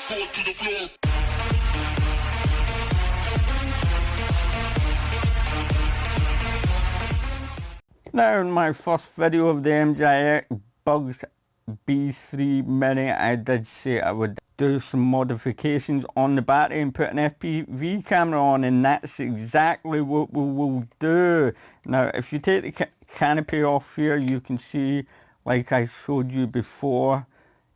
Now in my first video of the MJX Bugs B3 Mini, I did say I would do some modifications on the battery and put an FPV camera on, and that's exactly what we will do. Now if you take the canopy off here, you can see, like I showed you before,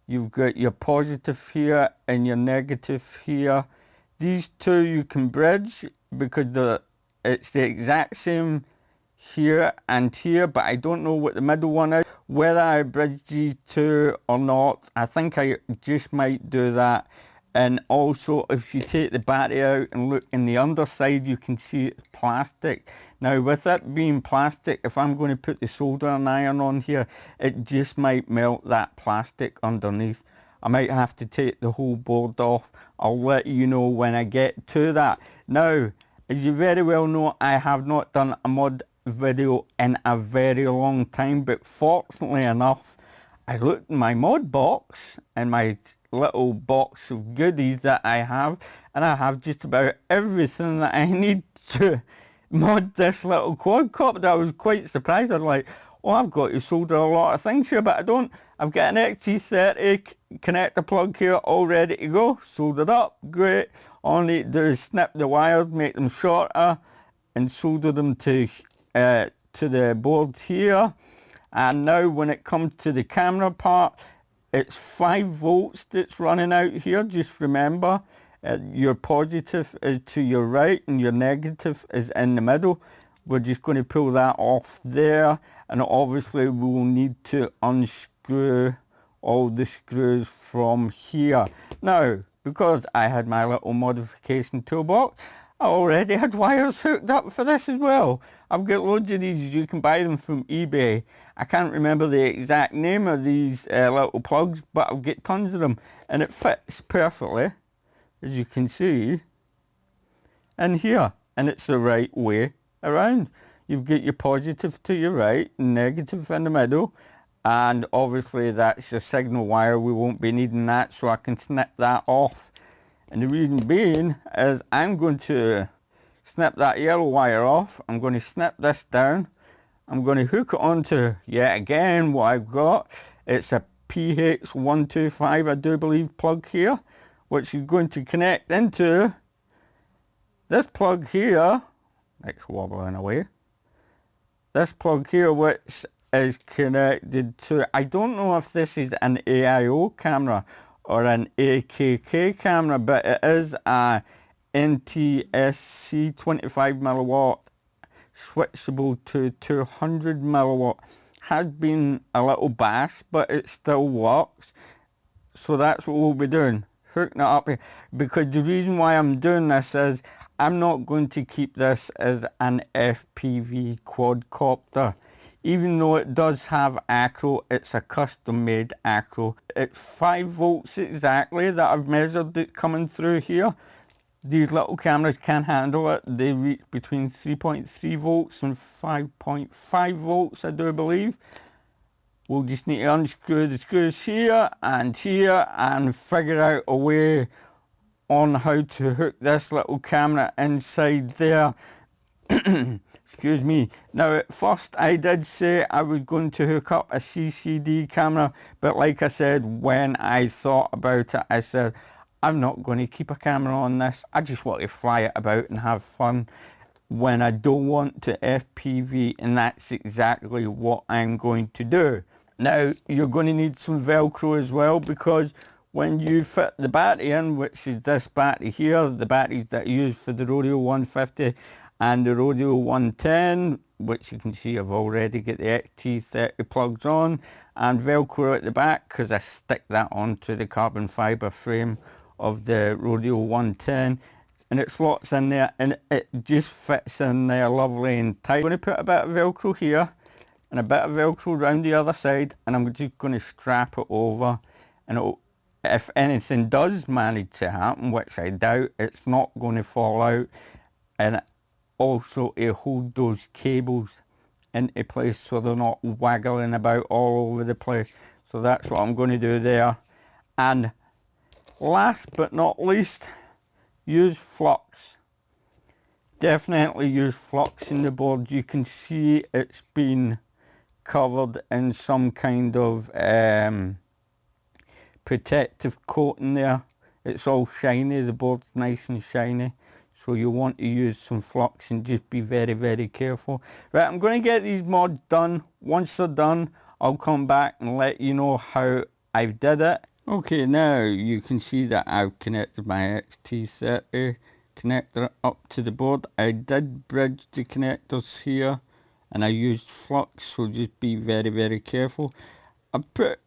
you've got your positive here and your negative here. These two you can bridge because it's the exact same here and here, but I don't know what the middle one is, whether I bridge these two or not. I think I just might do that. And also, if you take the battery out and look in the underside, you can see it's plastic. Now with it being plastic, if I'm going to put the soldering iron on here, it just might melt that plastic underneath. I might have to take the whole board off. I'll let you know when I get to that. Now, as you very well know, I have not done a mod video in a very long time, but fortunately enough, I looked in my mod box and my little box of goodies that I have, and I have just about everything that I need to mod this little quadcopter. I was quite surprised. I'm like, oh, I've got to solder a lot of things here, but I don't. I've got an XT30 connector plug here all ready to go, soldered up, great. All I need to do is snip the wires, make them shorter, and solder them to the board here. And now when it comes to the camera part, it's 5 volts that's running out here. Just remember, your positive is to your right and your negative is in the middle. We're just going to pull that off there, and obviously we will need to unscrew all the screws from here. Now, because I had my little modification toolbox, I already had wires hooked up for this as well. I've got loads of these. You can buy them from eBay. I can't remember the exact name of these little plugs, but I've got tons of them, and it fits perfectly, as you can see, in here, and it's the right way around. You've got your positive to your right, negative in the middle, and obviously that's your signal wire. We won't be needing that, so I can snip that off. And the reason being is I'm going to snip that yellow wire off. I'm going to snip this down. I'm going to hook it onto, yet again, what I've got. It's a PH125, I do believe, plug here, which is going to connect into this plug here. It's wobbling away. This plug here, which is connected to, I don't know if this is an AIO camera or an AKK camera, but it is a NTSC 25 milliwatt switchable to 200 milliwatt. Has been a little bashed, but it still works. So that's what we'll be doing, hooking it up here. Because the reason why I'm doing this is I'm not going to keep this as an FPV quadcopter. Even though it does have acro, it's a custom made acro. It's 5 volts exactly that I've measured it coming through here. These little cameras can handle it. They reach between 3.3 volts and 5.5 volts, I do believe. We'll just need to unscrew the screws here and figure out a way on how to hook this little camera inside there. Excuse me. Now at first I did say I was going to hook up a CCD camera, but like I said, when I thought about it, I said I'm not going to keep a camera on this. I just want to fly it about and have fun when I don't want to FPV, and that's exactly what I'm going to do. Now you're going to need some Velcro as well, because when you fit the battery in, which is this battery here, the batteries that I use for the Rodeo 150 and the Rodeo 110, which you can see I've already got the XT30 plugs on, and Velcro at the back because I stick that onto the carbon fibre frame of the Rodeo 110, and it slots in there and it just fits in there lovely and tight. I'm going to put a bit of Velcro here and a bit of Velcro around the other side, and I'm just going to strap it over, and if anything does manage to happen, which I doubt, it's not going to fall out. And also to hold those cables into place so they're not waggling about all over the place. So that's what I'm going to do there. And Last but not least, use flux. Definitely use flux in the board. You can see it's been covered in some kind of protective coating there. It's all shiny, the board's nice and shiny, so you want to use some flux and just be very, very careful. Right, I'm going to get these mods done. Once they're done, I'll come back and let you know how I've did it. Okay, now you can see that I've connected my XT30 connector up to the board. I did bridge the connectors here and I used flux, so just be very, very careful. I put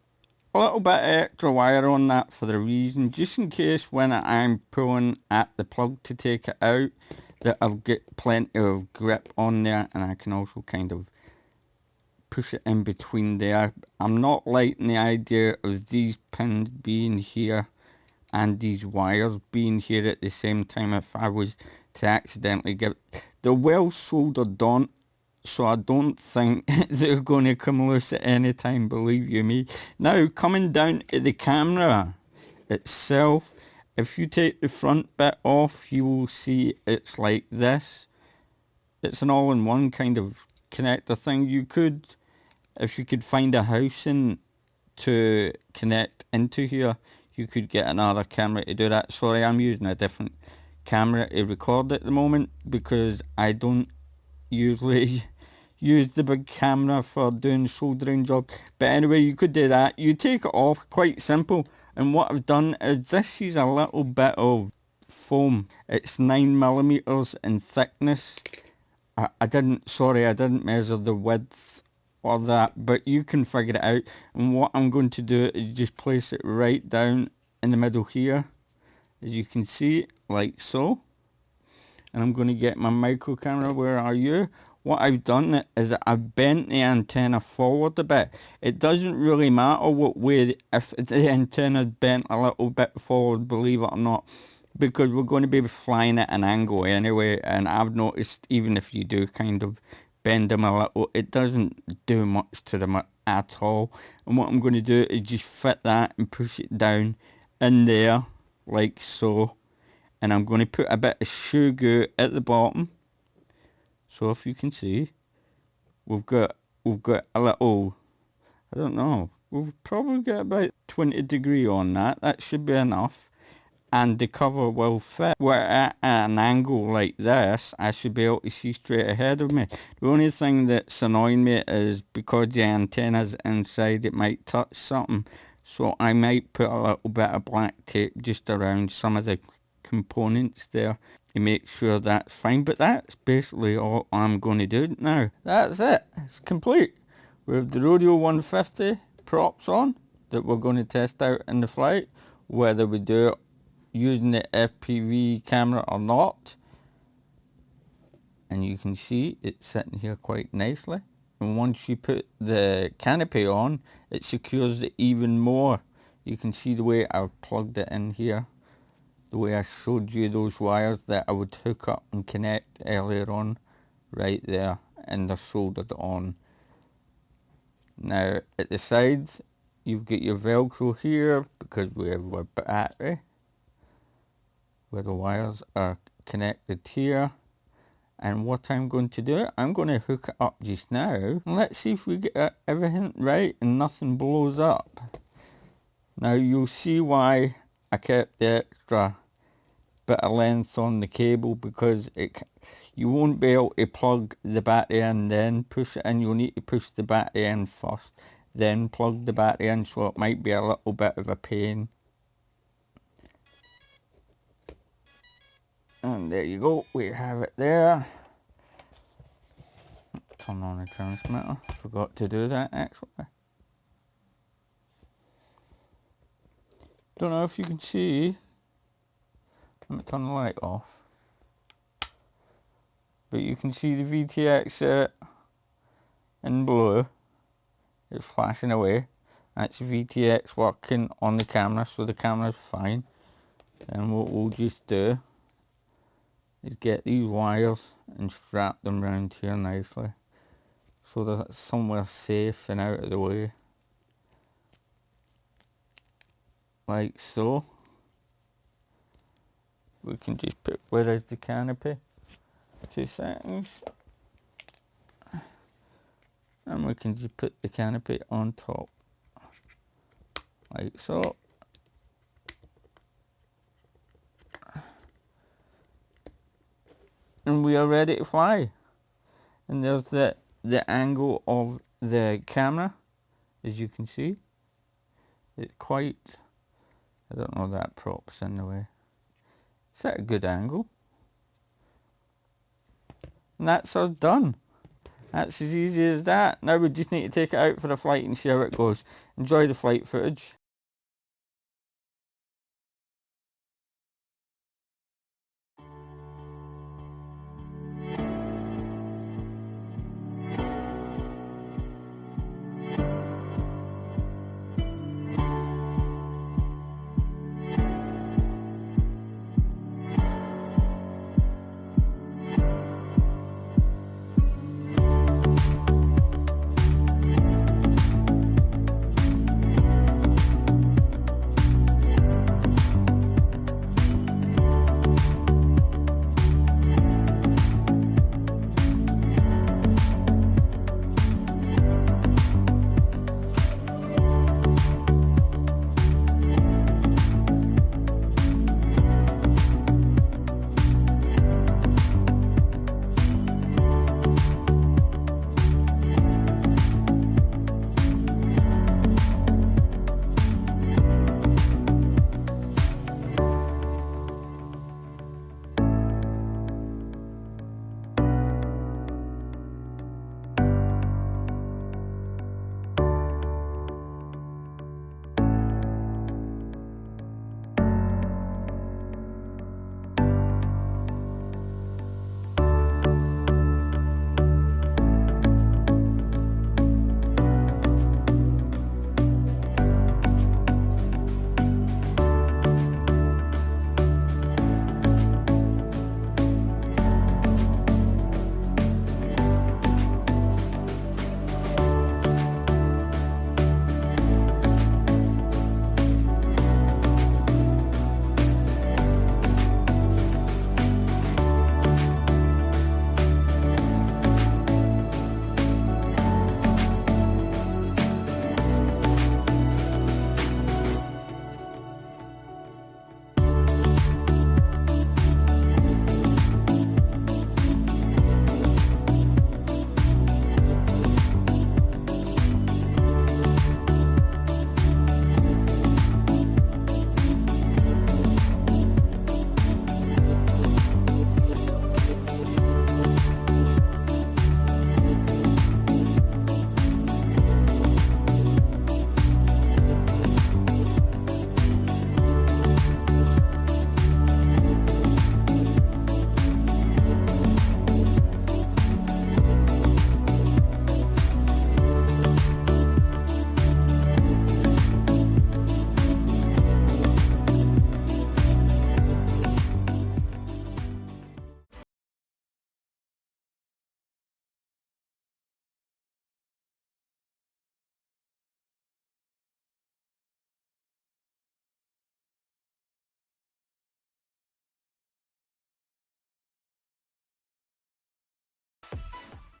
a little bit of extra wire on that for the reason, just in case when I'm pulling at the plug to take it out, that I've got plenty of grip on there, and I can also kind of push it in between there. I'm not liking the idea of these pins being here and these wires being here at the same time. If I was to accidentally get, they're well soldered on, so I don't think they're going to come loose at any time, believe you me. Now, coming down to the camera itself, if you take the front bit off, you will see it's like this. It's an all-in-one kind of connector thing. You could, if you could find a housing to connect into here, you could get another camera to do that. Sorry, I'm using a different camera to record at the moment because I don't usually use the big camera for doing soldering jobs. But anyway, you could do that. You take it off, quite simple. And what I've done is this is a little bit of foam. It's 9mm in thickness. I didn't measure the width or that, but you can figure it out. And what I'm going to do is just place it right down in the middle here, as you can see, like so. And I'm going to get my micro camera. Where are you? What I've done is that I've bent the antenna forward a bit. It doesn't really matter what way, if the antenna's bent a little bit forward, believe it or not, because we're going to be flying at an angle anyway. And I've noticed even if you do kind of bend them a little, it doesn't do much to them at all. And what I'm going to do is just fit that and push it down in there like so. And I'm going to put a bit of shoe goo at the bottom. So if you can see, we've got a little, I don't know, we've probably got about 20 degree on that. That should be enough. And the cover will fit. We're at an angle like this, I should be able to see straight ahead of me. The only thing that's annoying me is because the antenna's inside, it might touch something. So I might put a little bit of black tape just around some of the components there to make sure that's fine. But that's basically all I'm going to do now. That's it. It's complete. We have the Rodeo 150 props on that we're going to test out in the flight, whether we do it using the FPV camera or not. And you can see it's sitting here quite nicely. And once you put the canopy on, it secures it even more. You can see the way I've plugged it in here, the way I showed you those wires that I would hook up and connect earlier on, right there, and they're soldered on. Now at the sides, you've got your Velcro here because we have our battery, where the wires are connected here. And what I'm going to do, I'm going to hook it up just now. And let's see if we get everything right and nothing blows up. Now you'll see why I kept the extra bit of length on the cable, because you won't be able to plug the battery in then push it in. You'll need to push the battery in first, then plug the battery in, so it might be a little bit of a pain. And there you go, we have it there. Turn on the transmitter, forgot to do that actually. Don't know if you can see, let me turn the light off. But you can see the VTX in blue, it's flashing away. That's VTX working on the camera, so the camera's fine. And what we'll just do is get these wires and strap them around here nicely, so that it's somewhere safe and out of the way. Like so. we can just put, where is the canopy? 2 seconds. And we can just put the canopy on top, like so. And we are ready to fly. And there's the angle of the camera, as you can see. It's quite, I don't know, that prop's in the way. It's at a good angle. And that's us done. That's as easy as that. Now we just need to take it out for a flight and see how it goes. Enjoy the flight footage.